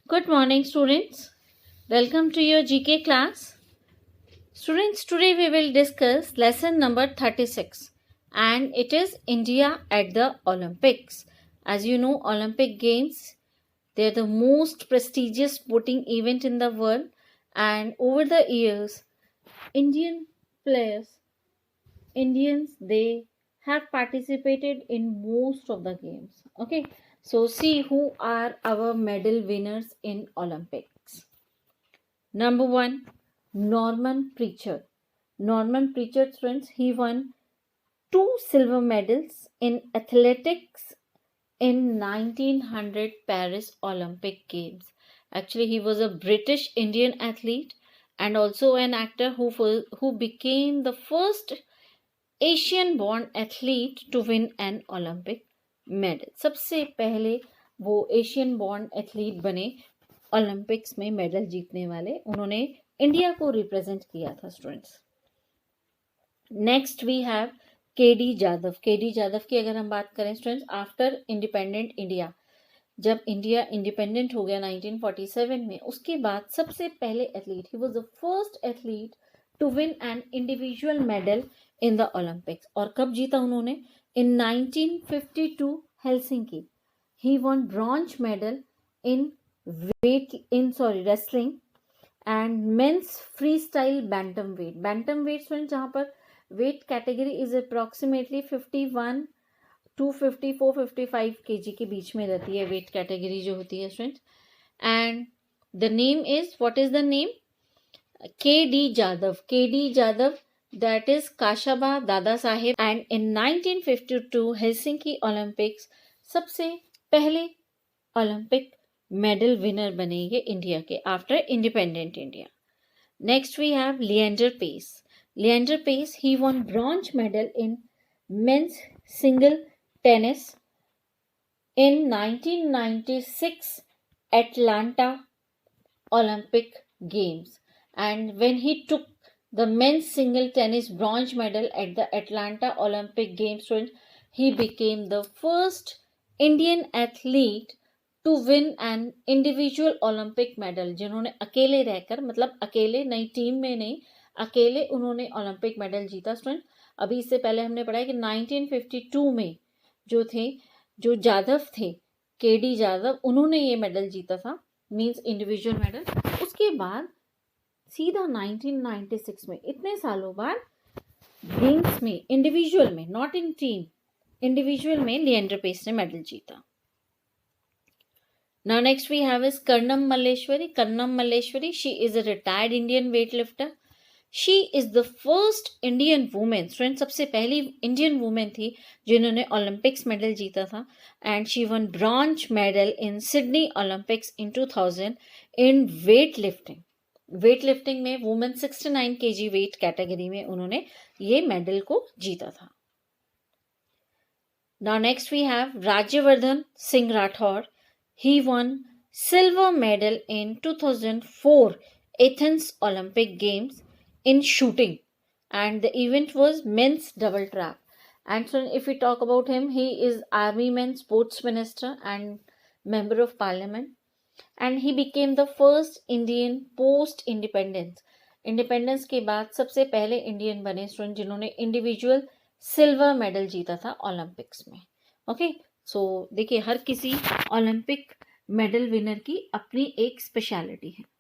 Good morning, students. Welcome to your GK class. Students, today we will discuss lesson number 36 and it is India at the Olympics. As you know, Olympic Games, they are the most prestigious sporting event in the world, and over the years, Indian players, Indians, they have participated in most of the games. Okay, so see who are our medal winners in Olympics. Number one, Norman Pritchard. Norman Pritchard, friends, he won 2 silver medals in athletics in 1900 Paris Olympic Games. Actually, he was a British Indian athlete and also an actor who became the first Asian born athlete to win an Olympic medal. सबसे पहले वो Asian born athlete बने Olympics में medal जीतने वाले. उन्होंने India को represent किया था students. Next we have KD Jadhav. KD Jadhav की अगर हम बात करें स्टूडेंट्स, आफ्टर इंडिपेंडेंट इंडिया, जब इंडिया इंडिपेंडेंट हो गया 1947 में, उसके बाद सबसे पहले athlete, he was the first athlete to win an individual medal in the Olympics. और कब जीता उन्होंने? In 1952 Helsinki. He won bronze medal in wrestling and men's free style bantam weight. Bantam weight student, जहां पर weight category is approximately 51 254 55 kg के बीच में रहती है वेट कैटेगरी जो होती है student. And the name is, what is the name? K D Jadhav. K D Jadhav, that is Kashaba Dada Saheb. And in 1952 Helsinki Olympics सबसे पहले ओलंपिक मेडल विनर बने ये इंडिया के after independent India. Next we have Leander Paes. Leander Paes, he won bronze medal in men's single tennis in 1996 Atlanta Olympic Games, and when he took the men's single tennis bronze medal at the Atlanta Olympic Games, he became the first Indian athlete to win an individual Olympic medal. जिन्होंने अकेले रहकर, मतलब अकेले नहीं, team में नहीं, अकेले उन्होंने ओलंपिक मेडल जीता स्टूडेंट. अभी इससे पहले हमने पढ़ा है कि 1952 में जो जादव थे, के डी जादव, उन्होंने ये मेडल जीता था, मींस इंडिविजुअल मेडल. उसके बाद सीधा 1996 में, इतने सालों बाद, गेम्स में इंडिविजुअल में, नॉट इन टीम, इंडिविजुअल में लिएंडर पेस ने मेडल जीता. Now next we have is Karnam Malleswari. Karnam Malleswari, she is a retired Indian weight lifter. She is the first Indian women, student सबसे पहली इंडियन वुमेन थी जिन्होंने ओलंपिक्स मेडल जीता था. And she won bronze medal in Sydney Olympics in 2000 in weight lifting. Weight lifting में women 69 kg weight category में उन्होंने ये मेडल को जीता था. Now next we have Rajyavardhan Singh Rathore. He won silver medal in 2004 Athens Olympic games in shooting, and the event was men's double trap. And so if we talk about him, he is army man, sports minister and member of parliament, and he became the first Indian post independence के बाद सबसे पहले Indian बने student जिन्होंने individual silver medal जीता था Olympics में. Okay, सो देखिए, हर किसी ओलंपिक मेडल विनर की अपनी एक स्पेशलिटी है.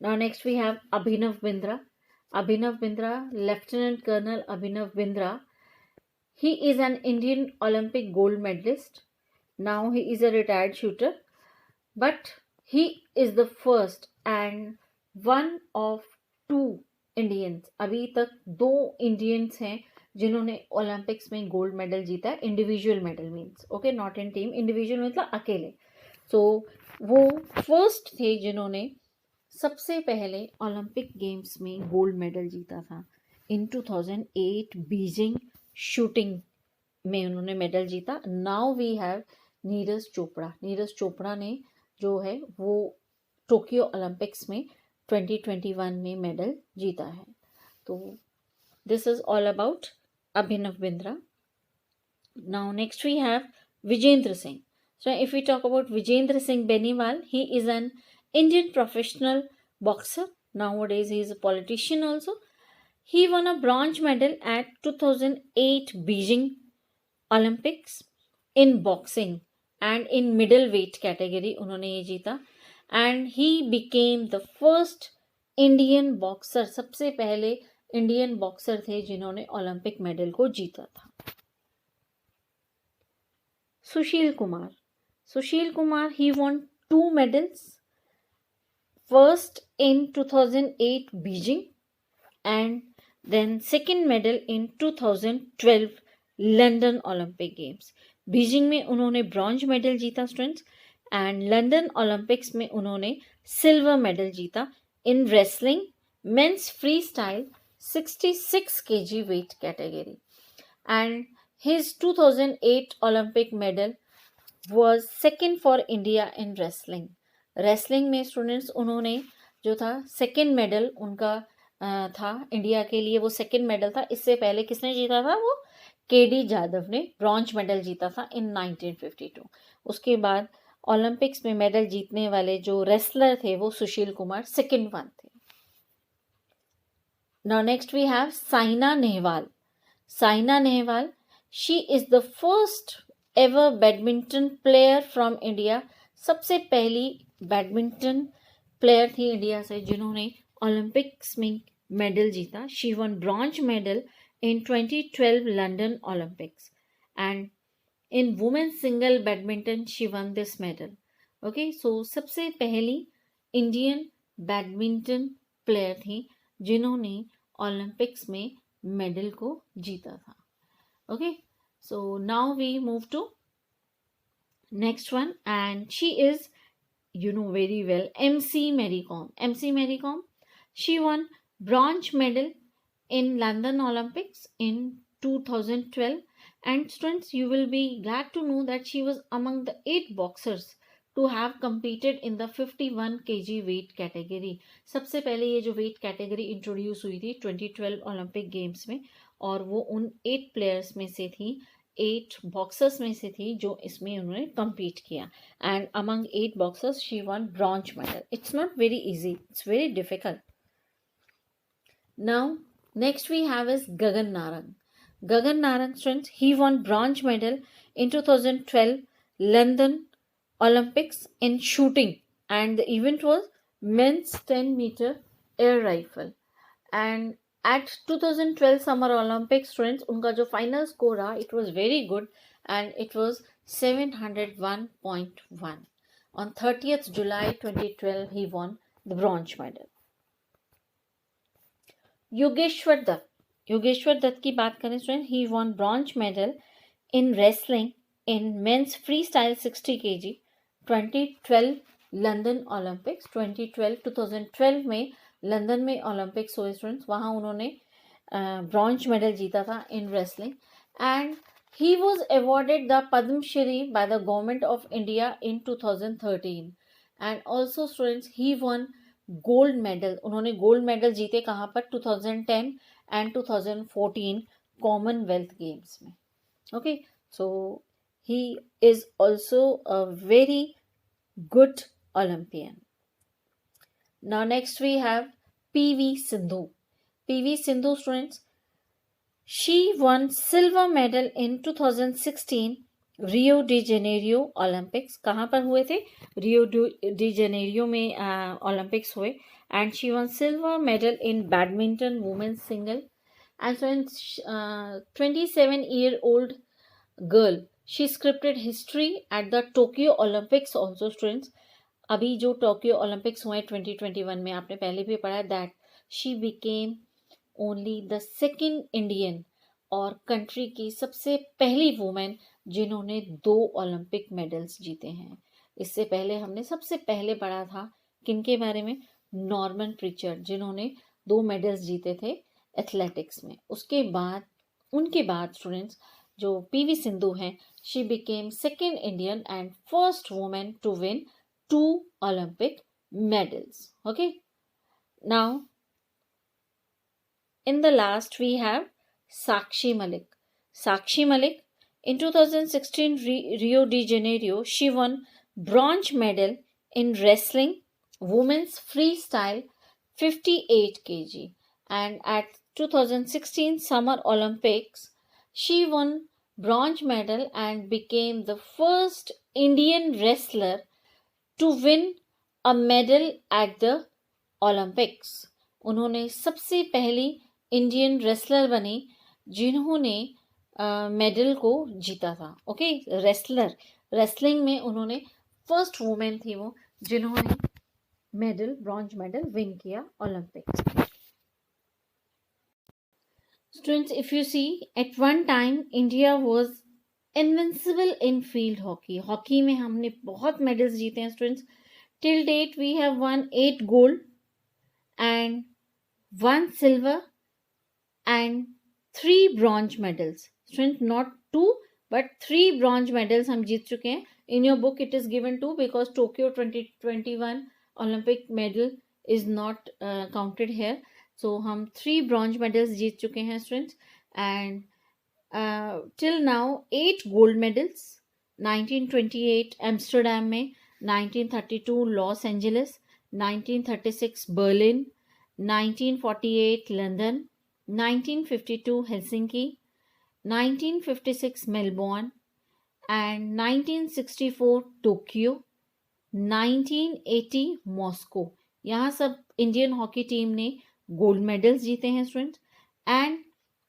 Now next we have Abhinav Bindra. Abhinav Bindra, Lieutenant Colonel Abhinav Bindra. He is an Indian Olympic gold medalist. Now he is a retired shooter, but he is the first and one of 2 Indians. अभी तक 2 Indians हैं जिन्होंने Olympics में gold medal जीता है. Individual medal means, okay, not in team. Individual मतलब अकेले. सो वो फर्स्ट थे जिन्होंने सबसे पहले ओलंपिक गेम्स में गोल्ड मेडल जीता था. इन 2008 बीजिंग शूटिंग में उन्होंने मेडल जीता. Now we have Neeraj Chopra. Neeraj Chopra ने जो है वो टोक्यो ओलंपिक्स में 2021 में मेडल जीता है. तो this is all about Abhinav Bindra. Now next we have Vijender Singh. So if we talk about Vijendra Singh Beniwal, he is an Indian professional boxer. Nowadays he is a politician also. He won a bronze medal at 2008 Beijing Olympics in boxing and in middleweight category उन्होंने ये जीता, and he became the first Indian boxer, सबसे पहले Indian boxer थे जिन्होंने Olympic medal को जीता था. Sushil Kumar, he won 2 medals. First in 2008 Beijing and then second medal in 2012 London Olympic games. Beijing में उन्होंने ब्रॉन्ज मेडल जीता स्टूडेंट्स, एंड लंदन ओलंपिक्स में उन्होंने सिल्वर मेडल जीता in wrestling men's free style 66 kg weight category, and his 2008 Olympic medal was second for India in wrestling. Wrestling में students उन्होंने जो था सेकंड मेडल उनका था इंडिया के लिए, वो सेकंड मेडल था. इससे पहले किसने जीता था? वो केडी जादव ने ब्रॉन्ज मेडल जीता था इन 1952. उसके बाद ओलंपिक्स में मेडल जीतने वाले जो रेसलर थे वो सुशील कुमार सेकंड वन थे. Now next we have Saina Nehwal. She is the first ever badminton player from India. सबसे पहली बैडमिंटन प्लेयर थी इंडिया से जिन्होंने ओलंपिक्स में मेडल जीता. She won bronze medal in 2012 London Olympics, and in women's single badminton she won this medal. Okay, so सबसे पहली Indian badminton player थी जिन्होंने ओलंपिक्स में मेडल को जीता था. Okay, so now we move to next one, and she is, you know very well, MC Mary Kom. She won bronze medal in London Olympics in 2012, and students, you will be glad to know that she was among the 8 boxers to have competed in the 51 kg weight category. सबसे पहले ये जो weight category introduce हुई थी 2012 Olympic games में, और वो उन 8 प्लेयर्स में से थी, 8 बॉक्सर्स में से थी जो इसमें उन्होंने compete किया, and among 8 boxers she won bronze medal. It's not very easy, it's very difficult. Now next we have is Gagan Narang, students, he won bronze medal in 2012 London Olympics in shooting, and the event was men's 10-meter air rifle. And at 2012 Summer Olympics, students, उनका जो final score रहा, it was very good, and it was 701.1. On 30th July 2012 he won the bronze medal. Yogeshwar Dutt की बात करें student, he won bronze medal in wrestling in men's free style 60 kg 2012 London Olympics. 2012 में London में Olympics हुए students, वहाँ उन्होंने bronze medal जीता था in wrestling, and he was awarded the Padmashri by the government of India in 2013. And also students, he won gold medal. उन्होंने gold medal जीते कहाँ पर? 2010 एंड 2014 कॉमनवेल्थ गेम्स में. Okay, so he is also a very good Olympian. Now next we have PV Sindhu students. She won silver medal in 2016 Rio de Janeiro Olympics. कहाँ पर हुए थे? Rio de Janeiro में Olympics हुए, and she won silver medal in badminton women's single. And 27-year-old girl, she scripted history at the Tokyo Olympics also students. अभी जो Tokyo Olympics हुए 2021 में, आपने पहले भी पढ़ा that she became only the second Indian और कंट्री की सबसे पहली वुमेन जिन्होंने 2 ओलंपिक मेडल्स जीते हैं. इससे पहले हमने सबसे पहले पढ़ा था किनके बारे में? नॉर्मन प्रिचर्ड, जिन्होंने 2 मेडल्स जीते थे एथलेटिक्स में. उनके बाद स्टूडेंट्स जो पीवी सिंधु हैं, she became second Indian and first women to win 2 Olympic medals. Okay, now in the last we have Sakshi Malik. In 2016 Rio de Janeiro, she won bronze medal in wrestling, women's freestyle 58 kg. And at 2016 Summer Olympics, she won bronze medal and became the first Indian wrestler to win a medal at the Olympics. उन्होंने सबसे पहली Indian wrestler बनी जिन्होंने medal को जीता था. Okay, wrestling में उन्होंने फर्स्ट वुमेन थी वो जिन्होंने ब्रॉन्ज मेडल विन किया Olympics. Students, if you see, at one time India was invincible in field hockey. Hockey में हमने बहुत मेडल्स जीते हैं students. Till date we have won 8 gold and 1 silver and 3 bronze medals. Students, not 2 but 3 bronze medals हम जीत चुके हैं. In your book it is given 2 because Tokyo 2021 Olympic medal is not counted here. So हम 3 bronze medals जीत चुके हैं students. And till now 8 gold medals. 1928 Amsterdam में, 1932 Los Angeles, 1936 Berlin, 1948 London, 1952 Helsinki, 1956 Melbourne, and 1964 Tokyo, 1980 Moscow. यहाँ सब Indian hockey team ने gold medals जीते हैं students. And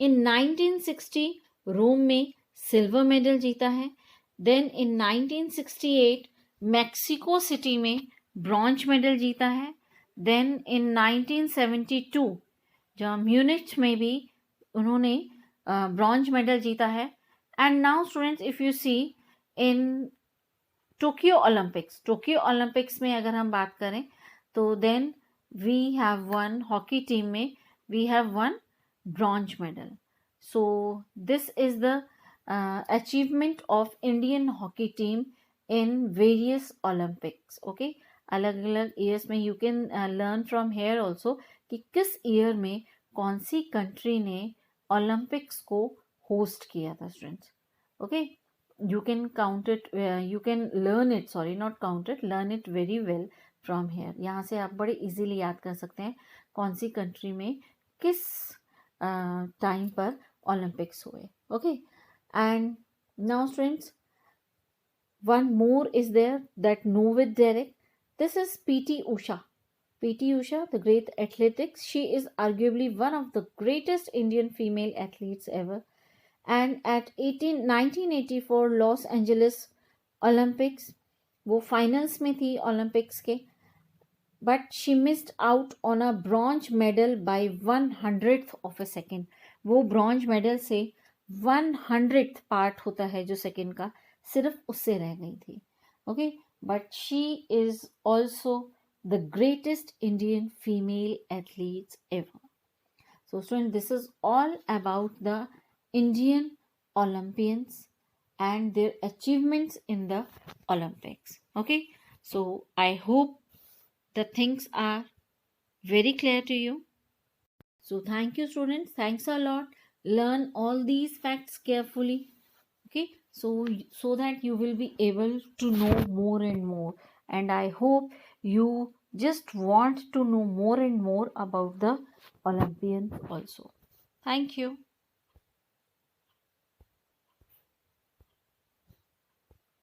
in 1960 रोम में सिल्वर मेडल जीता है. देन इन 1968 मैक्सिको सिटी में ब्रॉन्ज मेडल जीता है. देन इन 1972 जहाँ म्यूनिच में भी उन्होंने ब्रॉन्ज मेडल जीता है. And now students, if you see in Tokyo Olympics में अगर हम बात करें तो then we have one, hockey team में we have one bronze medal. So this is the achievement of Indian hockey team in various Olympics. Okay, अलग अलग years में you can learn from here also कि किस ईयर में कौन सी कंट्री ने ओलंपिक्स को होस्ट किया था students. Okay, you can count it, you can learn it, sorry not count it, learn it very well from here. यहाँ से आप बड़े इजीली याद कर सकते हैं कौन सी कंट्री में किस टाइम पर ओलंपिक्स हुए. Okay, and now students, one more is there, that know with Derek. This is PT Usha. PT Usha, the great athletics. She is arguably one of the greatest Indian female athletes ever. And at 1984 Los Angeles Olympics, वो finals में थी Olympics के, but she missed out on a bronze medal by 100th of a second. वो bronze medal से 100th part होता है जो second का, सिर्फ उससे रह गई थी. Okay, but she is also the greatest Indian female athletes ever. So students, this is all about the Indian Olympians and their achievements in the Olympics. Okay, so I hope the things are very clear to you. So thank you students, thanks a lot. Learn all these facts carefully. Okay, so that you will be able to know more and more, and I hope you just want to know more and more about the Olympians also. Thank you.